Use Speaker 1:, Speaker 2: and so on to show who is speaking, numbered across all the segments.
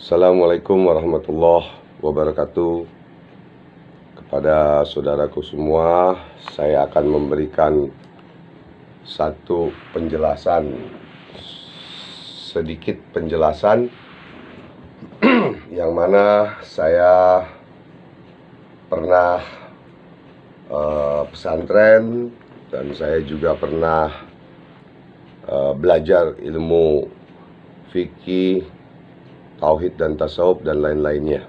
Speaker 1: Assalamualaikum warahmatullahi wabarakatuh. Kepada saudaraku semua, saya akan memberikan satu penjelasan, sedikit penjelasan yang mana saya pernah pesantren dan saya juga pernah belajar ilmu fikih, tauhid dan tasawuf dan lain-lainnya.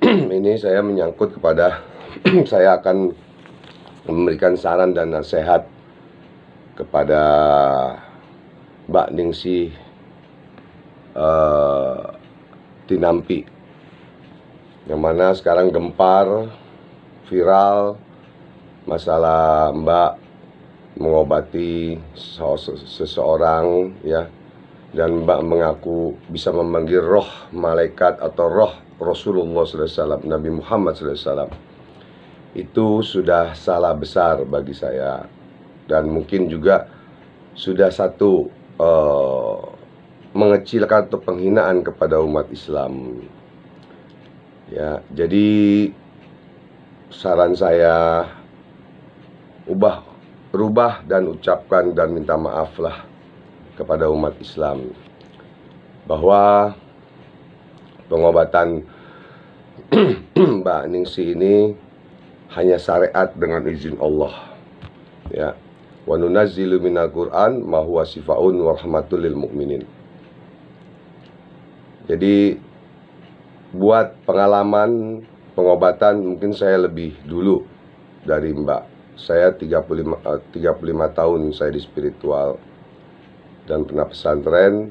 Speaker 1: Ini saya menyangkut kepada saya akan memberikan saran dan nasihat kepada Mbak Ningsih Tinampi, yang mana sekarang gempar viral masalah Mbak mengobati seseorang, ya, dan Mbak mengaku bisa memanggil roh malaikat atau roh Rasulullah SAW, Nabi Muhammad SAW. Itu sudah salah besar bagi saya, dan mungkin juga sudah satu mengecilkan atau penghinaan kepada umat Islam. Ya, jadi saran saya, rubah dan ucapkan dan minta maaflah kepada umat Islam bahwa pengobatan Mbak Ningsih ini hanya syariat dengan izin Allah, ya. Wa nunazzilu minal Qur'an ma huwa shifaa'un wa rahmatul lil mu'minin. Jadi buat pengalaman pengobatan mungkin saya lebih dulu dari Mbak. Saya 35 tahun saya di spiritual dan pernah pesantren,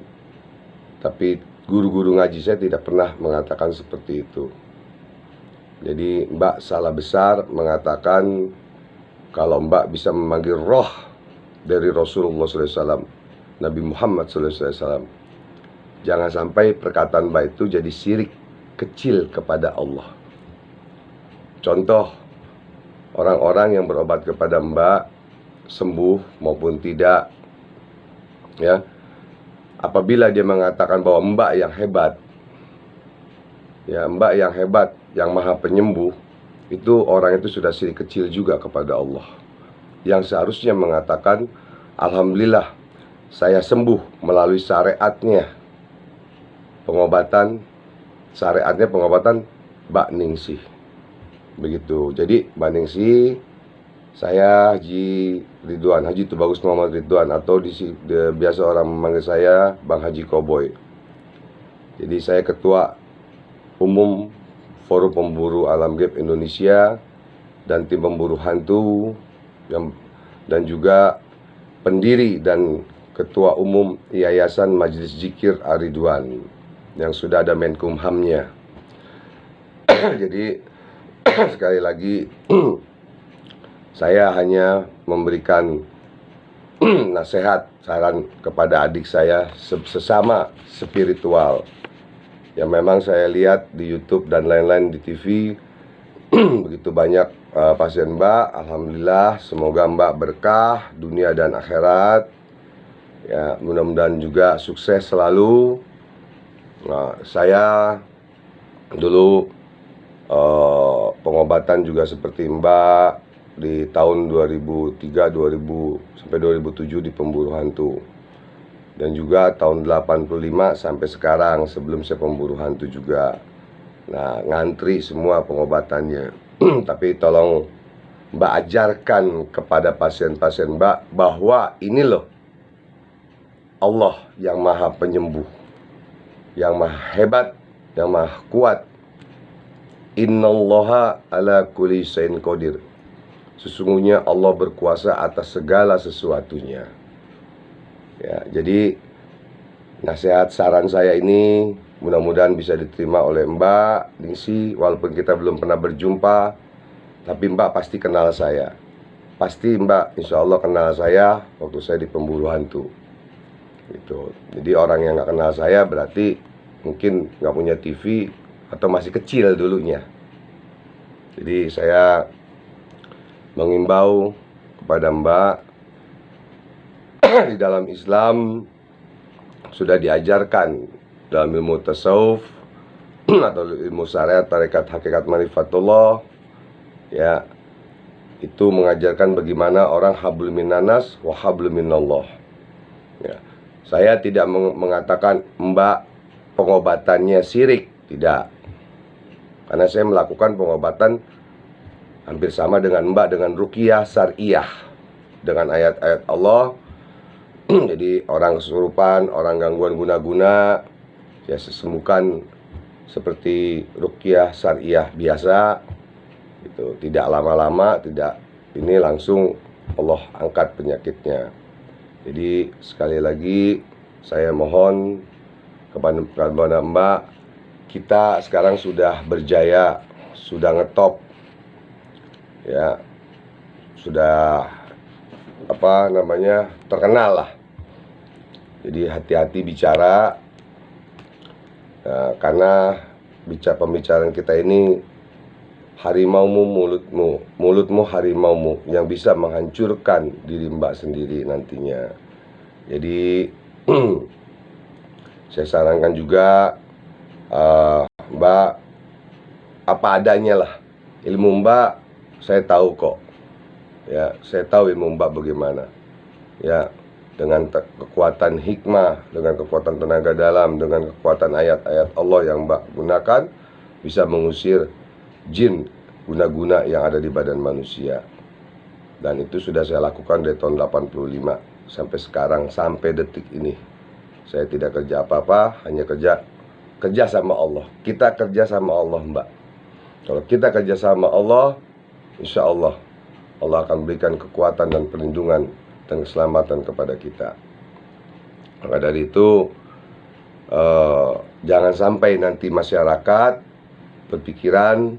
Speaker 1: tapi guru-guru ngaji saya tidak pernah mengatakan seperti itu. Jadi Mbak salah besar mengatakan kalau Mbak bisa memanggil roh dari Rasulullah SAW, Nabi Muhammad SAW. Jangan sampai perkataan Mbak itu jadi syirik kecil kepada Allah. Contoh, orang-orang yang berobat kepada Mbak sembuh maupun tidak, ya, apabila dia mengatakan bahwa Mbak yang hebat, ya, Mbak yang hebat, yang maha penyembuh, itu orang itu sudah syirik kecil juga kepada Allah, yang seharusnya mengatakan alhamdulillah saya sembuh melalui syariatnya pengobatan, syariatnya pengobatan Mbak Ningsih. Begitu. Jadi Mbak Ningsih, saya Haji Ridwan, Haji Tubagus Muhammad Ridwan, atau biasa orang memanggil saya Bang Haji Koboy. Jadi saya Ketua Umum Forum Pemburu Alam Gaib Indonesia dan tim pemburu hantu, dan juga pendiri dan Ketua Umum Yayasan Majelis Zikir Ar-Ridwan yang sudah ada Menkumhamnya. Jadi sekali lagi saya hanya memberikan nasihat, saran kepada adik saya sesama spiritual. Ya, memang saya lihat di YouTube dan lain-lain di TV begitu banyak pasien Mbak. Alhamdulillah, semoga Mbak berkah dunia dan akhirat. Ya, mudah-mudahan juga sukses selalu. Nah, saya dulu pengobatan juga seperti Mbak di tahun 2003, 2000 sampai 2007 di pemburu hantu, dan juga tahun 85 sampai sekarang sebelum saya pemburu hantu juga. Nah, ngantri semua pengobatannya. Tapi tolong Mbak ajarkan kepada pasien-pasien Mbak bahwa ini loh Allah yang maha penyembuh, yang maha hebat, yang maha kuat. Innallaha ala kulli syai'in qadir. Sesungguhnya Allah berkuasa atas segala sesuatunya. Ya, jadi nasihat saran saya ini mudah-mudahan bisa diterima oleh Mbak Ningsih. Walaupun kita belum pernah berjumpa, tapi Mbak pasti kenal saya. Pasti Mbak insya Allah kenal saya waktu saya di pemburu hantu gitu. Jadi orang yang nggak kenal saya berarti mungkin nggak punya TV atau masih kecil dulunya. Jadi saya mengimbau kepada Mbak, di dalam Islam sudah diajarkan dalam ilmu tasawuf atau ilmu syariat tarekat hakikat marifatullah, ya, itu mengajarkan bagaimana orang hablum minanas wa hablum minallah. Ya, saya tidak mengatakan Mbak pengobatannya syirik, tidak. Karena saya melakukan pengobatan hampir sama dengan Mbak dengan ruqyah syariah dengan ayat-ayat Allah. Jadi orang kesurupan, orang gangguan guna-guna, ya sembuhkan seperti ruqyah syariah biasa. Itu tidak lama-lama, tidak ini langsung Allah angkat penyakitnya. Jadi sekali lagi saya mohon kepada Mbak, kita sekarang sudah berjaya, sudah ngetop, ya, sudah terkenal lah. Jadi hati-hati bicara, karena pembicaraan kita ini harimaumu mulutmu harimaumu yang bisa menghancurkan diri Mbak sendiri nantinya. Jadi saya sarankan juga Mbak apa adanya lah. Ilmu Mbak saya tahu kok, ya, saya tahu ilmu Mbak bagaimana, ya, dengan kekuatan hikmah, dengan kekuatan tenaga dalam, dengan kekuatan ayat-ayat Allah yang Mbak gunakan bisa mengusir jin guna-guna yang ada di badan manusia. Dan itu sudah saya lakukan dari tahun 85 sampai sekarang, sampai detik ini. Saya tidak kerja apa-apa, hanya kerja sama Allah. Kita kerja sama Allah, Mbak. Kalau kita kerja sama Allah, insya Allah Allah akan berikan kekuatan dan perlindungan dan keselamatan kepada kita. Maka dari itu jangan sampai nanti masyarakat berpikiran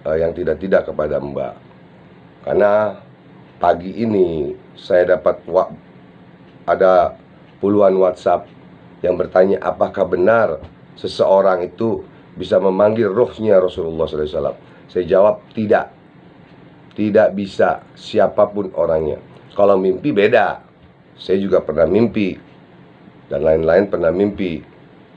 Speaker 1: yang tidak-tidak kepada Mbak. Karena pagi ini saya dapat ada puluhan WhatsApp yang bertanya apakah benar seseorang itu bisa memanggil rohnya Rasulullah SAW. Saya jawab tidak. Tidak bisa, siapapun orangnya. Kalau mimpi beda. Saya juga pernah mimpi dan lain-lain pernah mimpi,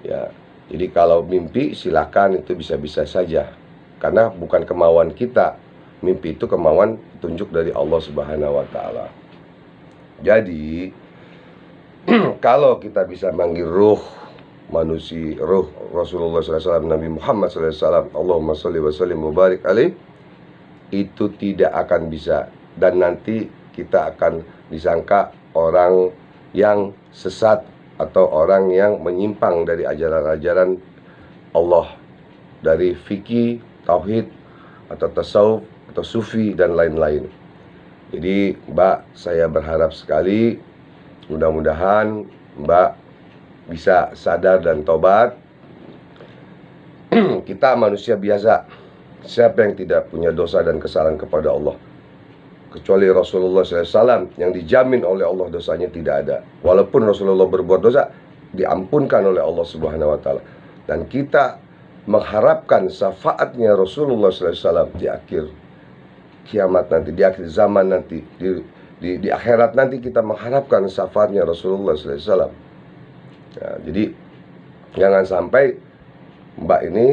Speaker 1: ya. Jadi kalau mimpi silakan, itu bisa-bisa saja. Karena bukan kemauan kita. Mimpi itu kemauan tunjuk dari Allah Subhanahu wa taala. Jadi kalau kita bisa manggil ruh manusia, ruh Rasulullah SAW, Nabi Muhammad SAW, Allahumma sholli wa sallim mubarik alaih, itu tidak akan bisa. Dan nanti kita akan disangka orang yang sesat atau orang yang menyimpang dari ajaran-ajaran Allah, dari fikih, tauhid, atau tasawuf, atau sufi, dan lain-lain. Jadi Mbak, saya berharap sekali mudah-mudahan Mbak bisa sadar dan tobat. Kita manusia biasa. Siapa yang tidak punya dosa dan kesalahan kepada Allah? Kecuali Rasulullah SAW yang dijamin oleh Allah dosanya tidak ada. Walaupun Rasulullah berbuat dosa, diampunkan oleh Allah Subhanahu wa taala. Dan kita mengharapkan syafaatnya Rasulullah SAW di akhir kiamat nanti, di akhir zaman nanti, di akhirat nanti, kita mengharapkan syafaatnya Rasulullah SAW. Ya, jadi jangan sampai Mbak ini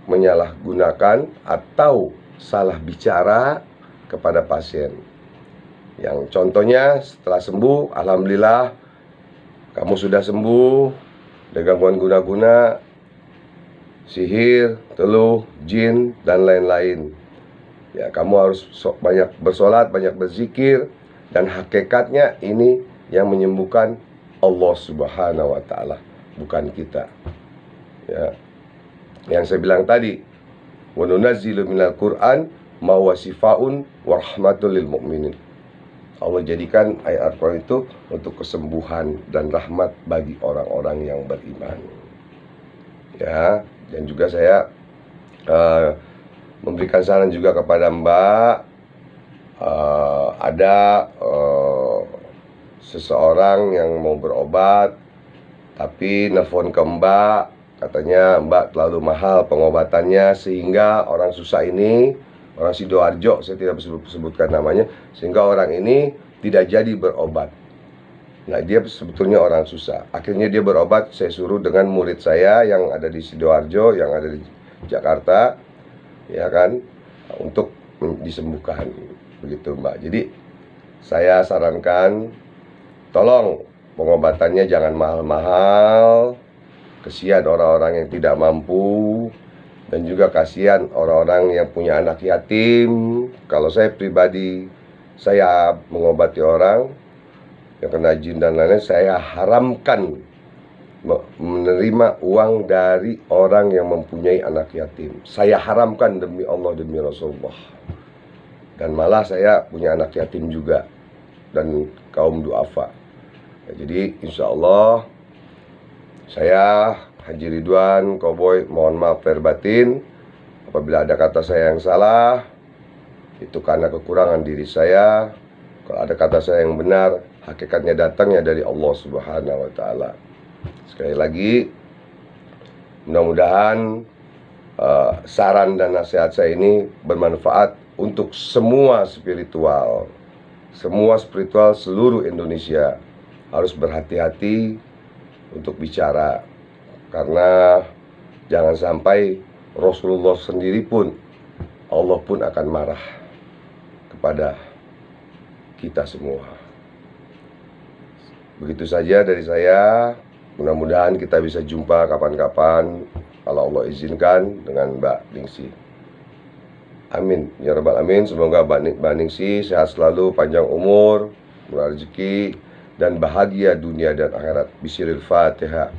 Speaker 1: menyalahgunakan atau salah bicara kepada pasien. Yang contohnya setelah sembuh, alhamdulillah kamu sudah sembuh dari gangguan guna-guna, sihir, teluh, jin, dan lain-lain. Ya, kamu harus banyak bersolat, banyak berzikir, dan hakikatnya ini yang menyembuhkan Allah Subhanahu wa taala, bukan kita. Ya. Yang saya bilang tadi, wa nunazzilu minal Qur'an ma huwa shifaa'un wa rahmatul lil mu'minin. Allah jadikan ayat Al-Quran itu untuk kesembuhan dan rahmat bagi orang-orang yang beriman. Ya, dan juga saya memberikan saran juga kepada Mbak. Ada seseorang yang mau berobat, tapi nelfon ke Mbak, katanya Mbak terlalu mahal pengobatannya, sehingga orang susah ini, orang Sidoarjo, saya tidak sebutkan namanya, sehingga orang ini tidak jadi berobat. Nah, dia sebetulnya orang susah. Akhirnya dia berobat, saya suruh dengan murid saya yang ada di Sidoarjo, yang ada di Jakarta, ya kan, untuk disembuhkan, begitu Mbak. Jadi saya sarankan, tolong pengobatannya jangan mahal-mahal. Kasihan orang-orang yang tidak mampu, dan juga kasihan orang-orang yang punya anak yatim. Kalau saya pribadi, saya mengobati orang yang kena jin dan lain-lain, saya haramkan menerima uang dari orang yang mempunyai anak yatim. Saya haramkan demi Allah, demi Rasulullah. Dan malah saya punya anak yatim juga, dan kaum duafa. Jadi insya Allah saya Haji Ridwan Koboy mohon maaf lahir batin apabila ada kata saya yang salah. Itu karena kekurangan diri saya. Kalau ada kata saya yang benar, hakikatnya datangnya dari Allah Subhanahu wa Ta'ala. Sekali lagi, mudah-mudahan saran dan nasihat saya ini bermanfaat untuk semua spiritual. Semua spiritual seluruh Indonesia harus berhati-hati untuk bicara, karena jangan sampai Rasulullah sendiri pun, Allah pun akan marah kepada kita semua. Begitu saja dari saya. Mudah-mudahan kita bisa jumpa kapan-kapan, kalau Allah izinkan, dengan Mbak Ningsi. Amin ya rabbal alamin. Semoga Mbak Ningsi sehat selalu, panjang umur, murah rezeki, dan bahagia dunia dan akhirat. Bismillahirrahmanirrahim.